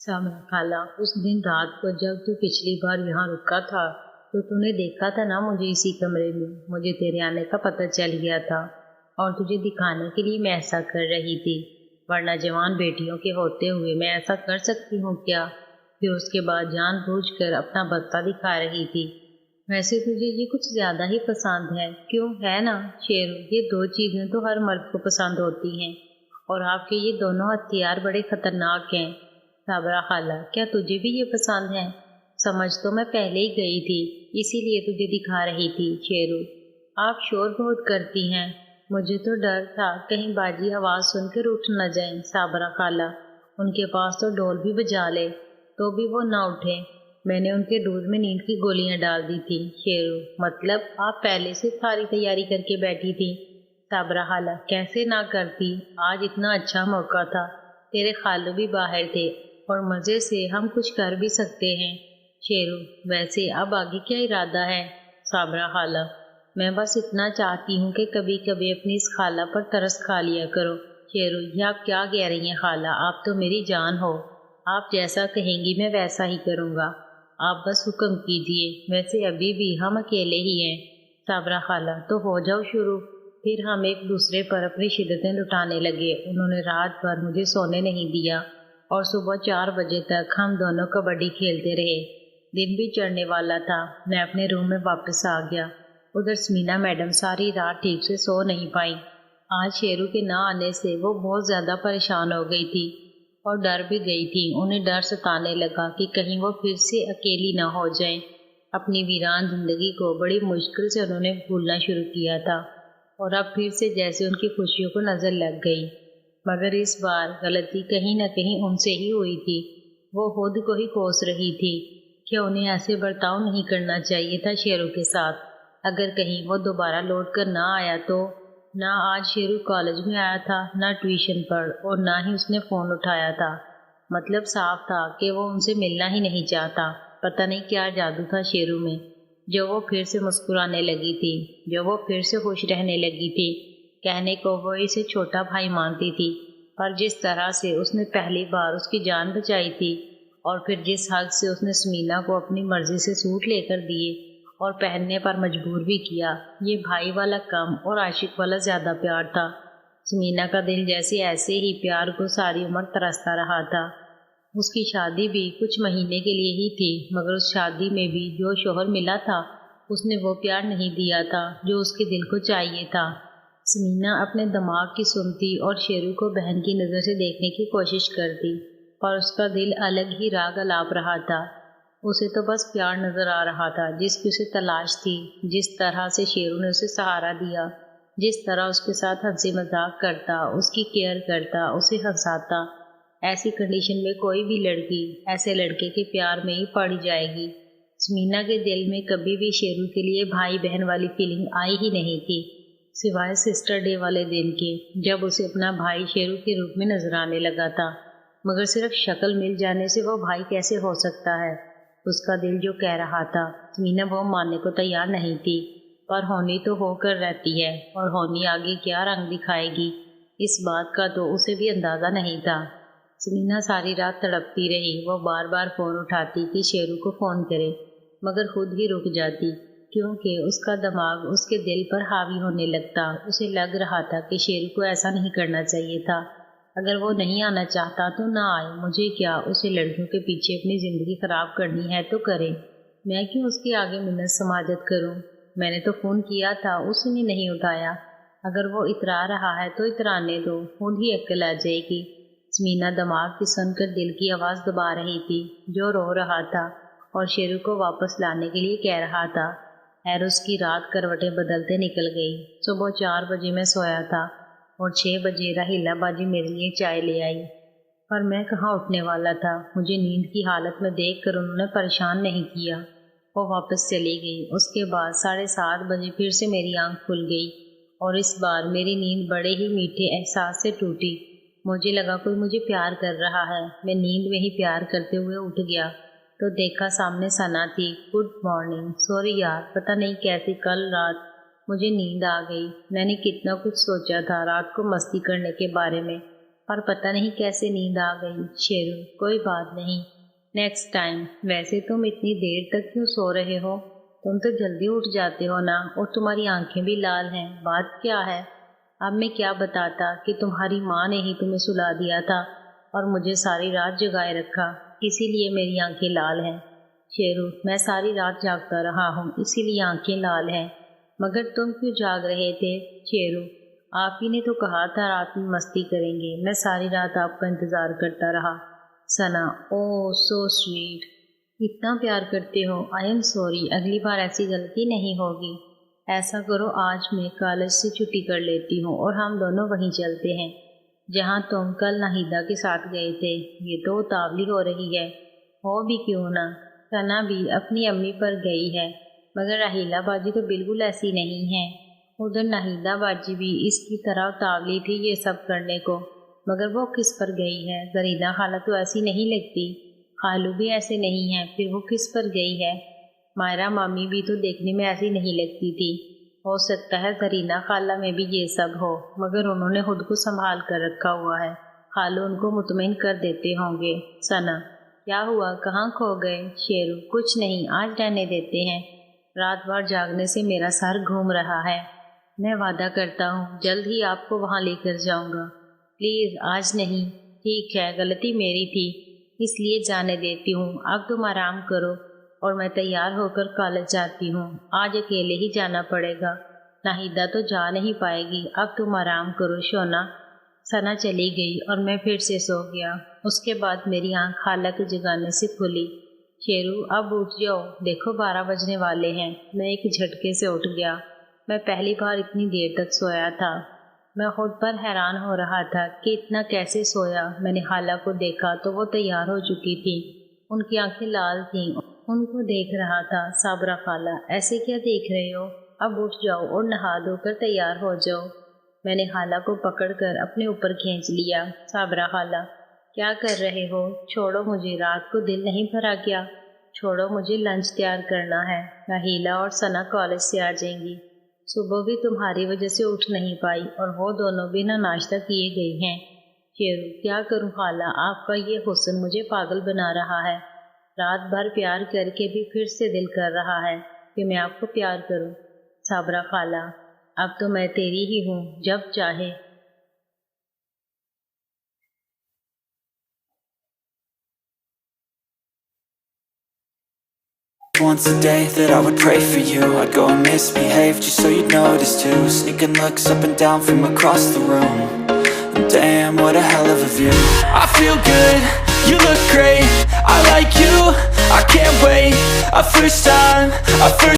सामना खाला, उस दिन रात को जब तू पिछली बार यहाँ रुका था तो तूने देखा था ना मुझे इसी कमरे में। मुझे तेरे आने का पता चल गया था और तुझे दिखाने के लिए मैं ऐसा कर रही थी, वरना जवान बेटियों के होते हुए मैं ऐसा कर सकती हूँ क्या? फिर उसके बाद जानबूझकर अपना बदला दिखा रही थी। वैसे तुझे ये कुछ ज्यादा ही पसंद है, क्यों है ना शेरू? ये दो चीजें तो हर मर्द को पसंद होती हैं और आपके ये दोनों हथियार बड़े खतरनाक हैं। साबरा खाला, क्या तुझे भी ये पसंद है? समझ तो मैं पहले ही गई थी, इसीलिए तुझे दिखा रही थी। शेरू, आप शोर बहुत करती हैं, मुझे तो डर था कहीं बाजी आवाज सुनकर उठ न जाए। साबरा खाला, उनके पास तो ढोल भी बजा ले तो भी वो ना उठे। मैंने उनके दूध में नींद की गोलियां डाल दी थी। शेरू, मतलब आप पहले से सारी तैयारी करके बैठी थी? साबरा खाला, कैसे ना करती, आज इतना अच्छा मौका था, तेरे खालू भी बाहर थे और मजे से हम कुछ कर भी सकते हैं। शेरू, वैसे अब आगे क्या इरादा है? साबरा खाला, मैं बस इतना चाहती हूँ कि कभी कभी अपनी इस खाला पर तरस खा लिया करो। शेरू, ये आप क्या कह रही हैं खाला, आप तो मेरी जान हो, आप जैसा कहेंगी मैं वैसा ही करूँगा, आप बस हुक्म कीजिए। वैसे अभी भी हम अकेले ही हैं। साबरा खाला, तो हो जाओ शुरू। फिर हम एक दूसरे पर अपनी शिद्दतें लुटाने लगे। उन्होंने रात भर मुझे सोने नहीं दिया और सुबह 4 बजे तक हम दोनों कबड्डी खेलते रहे। दिन भी चढ़ने वाला था, मैं अपने रूम में वापस आ गया। उधर स्मीना मैडम सारी रात ठीक से सो नहीं पाई। आज शेरू के ना आने से वो बहुत ज़्यादा परेशान हो गई थी और डर भी गई थी। उन्हें डर सताने लगा कि कहीं वो फिर से अकेली ना हो जाए। अपनी वीरान जिंदगी को बड़ी मुश्किल से उन्होंने भूलना शुरू किया था और अब फिर से जैसे उनकी खुशियों को नज़र लग गई। मगर इस बार गलती कहीं न कहीं उनसे ही हुई थी। वो खुद को ही कोस रही थी कि उन्हें ऐसे बर्ताव नहीं करना चाहिए था शेरू के साथ। अगर कहीं वो दोबारा लौट कर ना आया तो? ना आज शेरू कॉलेज में आया था, ना ट्यूशन पर, और ना ही उसने फ़ोन उठाया था। मतलब साफ था कि वो उनसे मिलना ही नहीं चाहता। पता नहीं क्या जादू था शेरू में, जो वो फिर से मुस्कुराने लगी थी, जो वो फिर से खुश रहने लगी थी। कहने को वो इसे छोटा भाई मानती थी, पर जिस तरह से उसने पहली बार उसकी जान बचाई थी और फिर जिस हद से उसने स्मीना को अपनी मर्जी से सूट लेकर दिए और पहनने पर मजबूर भी किया, ये भाई वाला कम और आशिक वाला ज़्यादा प्यार था। स्मीना का दिल जैसे ऐसे ही प्यार को सारी उम्र तरसता रहा था। उसकी शादी भी कुछ महीने के लिए ही थी, मगर उस शादी में भी जो शोहर मिला था उसने वो प्यार नहीं दिया था जो उसके दिल को चाहिए था। स्मीना अपने दिमाग की सुनती और शेरू को बहन की नज़र से देखने की कोशिश करती, पर उसका दिल अलग ही राग अलाप रहा था। उसे तो बस प्यार नज़र आ रहा था जिसकी उसे तलाश थी। जिस तरह से शेरू ने उसे सहारा दिया, जिस तरह उसके साथ हंसी मजाक करता, उसकी केयर करता, उसे हंसाता, ऐसी कंडीशन में कोई भी लड़की ऐसे लड़के के प्यार में ही पड़ जाएगी। स्मीना के दिल में कभी भी शेरू के लिए भाई बहन वाली फीलिंग आई ही नहीं थी, सिवाय सिस्टर डे वाले दिन के, जब उसे अपना भाई शेरू के रूप में नजर आने लगा था। मगर सिर्फ शक्ल मिल जाने से वो भाई कैसे हो सकता है? उसका दिल जो कह रहा था, स्मीना वो मानने को तैयार नहीं थी, पर होनी तो होकर रहती है और होनी आगे क्या रंग दिखाएगी, इस बात का तो उसे भी अंदाज़ा नहीं था। स्मीना सारी रात तड़पती रही। वो बार बार फ़ोन उठाती कि शेरू को फ़ोन करे, मगर खुद ही रुक जाती, क्योंकि उसका दिमाग उसके दिल पर हावी होने लगता। उसे लग रहा था कि शेरू को ऐसा नहीं करना चाहिए था। अगर वो नहीं आना चाहता तो ना आए, मुझे क्या, उसे लड़कियों के पीछे अपनी ज़िंदगी ख़राब करनी है तो करे, मैं क्यों उसके आगे मिन्नत समाजत करूं? मैंने तो फ़ोन किया था, उसने नहीं उठाया। अगर वो इतरा रहा है तो इतराने दो, खुद ही अक्ल आ जाएगी। स्मीना दिमाग की सुनकर दिल की आवाज़ दबा रही थी, जो रो रहा था और शेरू को वापस लाने के लिए कह रहा था। खैर, उसकी रात करवटें बदलते निकल गई। सुबह 4 बजे मैं सोया था और 6 बजे राहिला बाजी मेरे लिए चाय ले आई, पर मैं कहाँ उठने वाला था। मुझे नींद की हालत में देखकर उन्होंने परेशान नहीं किया। वो वापस चली गई। उसके बाद 7:30 बजे फिर से मेरी आंख खुल गई और इस बार मेरी नींद बड़े ही मीठे एहसास से टूटी। मुझे लगा कोई मुझे प्यार कर रहा है। मैं नींद में ही प्यार करते हुए उठ गया तो देखा सामने सना थी। Good morning. सॉरी यार, पता नहीं कैसी कल रात मुझे नींद आ गई। मैंने कितना कुछ सोचा था रात को मस्ती करने के बारे में, اور پتہ نہیں کیسے نیند آ گئی۔ شیرو کوئی بات نہیں، نیکسٹ ٹائم۔ ویسے تم اتنی دیر تک کیوں سو رہے ہو؟ تم تو جلدی اٹھ جاتے ہو نا، اور تمہاری آنکھیں بھی لال ہیں، بات کیا ہے؟ اب میں کیا بتاتا کہ تمہاری ماں نے ہی تمہیں سلا دیا تھا اور مجھے ساری رات جگائے رکھا، اسی لیے میری آنکھیں لال ہیں۔ شیرو میں ساری رات جاگتا رہا ہوں، اسی لیے آنکھیں لال ہیں، مگر تم کیوں جاگ رہے تھے؟ شیرو آپ ہی نے تو کہا تھا رات میں مستی کریں گے، میں ساری رات آپ کا انتظار کرتا رہا۔ ثنا او سو سویٹ، اتنا پیار کرتے ہو، آئی ایم سوری، اگلی بار ایسی غلطی نہیں ہوگی۔ ایسا کرو آج میں کالج سے چھٹی کر لیتی ہوں اور ہم دونوں وہیں چلتے ہیں جہاں تم کل ناہیدہ کے ساتھ گئے تھے۔ یہ تو اتاولی ہو رہی ہے، ہو بھی کیوں نہ، ثنا بھی اپنی امی پر گئی ہے، مگر راحیلہ باجی تو بالکل ایسی نہیں ہے۔ ادھر ناہیدہ باجی بھی اس کی طرح اتاولی تھی یہ سب کرنے کو، مگر وہ کس پر گئی ہے؟ زرینہ خالہ تو ایسی نہیں لگتی، خالو بھی ایسے نہیں ہیں، پھر وہ کس پر گئی ہے؟ مائرہ مامی بھی تو دیکھنے میں ایسی نہیں لگتی تھی، ہو سکتا ہے زرینہ خالہ میں بھی یہ سب ہو، مگر انہوں نے خود کو سنبھال کر رکھا ہوا ہے، خالو ان کو مطمئن کر دیتے ہوں گے۔ ثنا کیا ہوا، کہاں کھو گئے؟ شیرو کچھ نہیں، آج رہنے دیتے ہیں، رات بھر جاگنے سے میرا سر گھوم رہا ہے، میں وعدہ کرتا ہوں جلد ہی آپ کو وہاں لے کر جاؤں گا، پلیز آج نہیں۔ ٹھیک ہے، غلطی میری تھی، اس لیے جانے دیتی ہوں، اب تم آرام کرو اور میں تیار ہو کر کالج جاتی ہوں، آج اکیلے ہی جانا پڑے گا، ناہیدہ تو جا نہیں پائے گی، اب تم آرام کرو شونا۔ ثنا چلی گئی اور میں پھر سے سو گیا، اس کے بعد میری آنکھ خالہ کے جگانے سے کھلی۔ شیرو اب اٹھ جاؤ، دیکھو 12 بجنے والے ہیں۔ میں ایک جھٹکے سے اٹھ گیا، میں پہلی بار اتنی دیر تک سویا تھا، میں خود پر حیران ہو رہا تھا کہ اتنا کیسے سویا۔ میں نے خالہ کو دیکھا تو وہ تیار ہو چکی تھی، ان کی آنکھیں لال تھیں، ان کو دیکھ رہا تھا۔ صابرہ خالہ ایسے کیا دیکھ رہے ہو، اب اٹھ جاؤ اور نہا دھو کر تیار ہو جاؤ۔ میں نے خالہ کو پکڑ کر اپنے اوپر کھینچ لیا۔ صابرہ خالہ کیا کر رہے ہو، چھوڑو مجھے، رات کو دل نہیں بھرا کیا؟ چھوڑو مجھے، لنچ تیار کرنا ہے، راحیلہ اور ثنا کالج سے آ جائیں گی، صبح بھی تمہاری وجہ سے اٹھ نہیں پائی اور وہ دونوں بنا ناشتہ کیے گئی ہیں۔ شیرو کیا کروں خالہ، آپ کا یہ حسن مجھے پاگل بنا رہا ہے، رات بھر پیار کر کے بھی پھر سے دل کر رہا ہے کہ میں آپ کو پیار کروں۔ صابرہ خالہ اب تو میں تیری ہی ہوں، جب چاہے۔ Once a day that I would pray for you, I'd go and misbehave just so you'd notice too, sneaking looks up and down from across the room, and damn what a hell of a view. I feel good, you look great, I like you, I can't wait, a first time, a first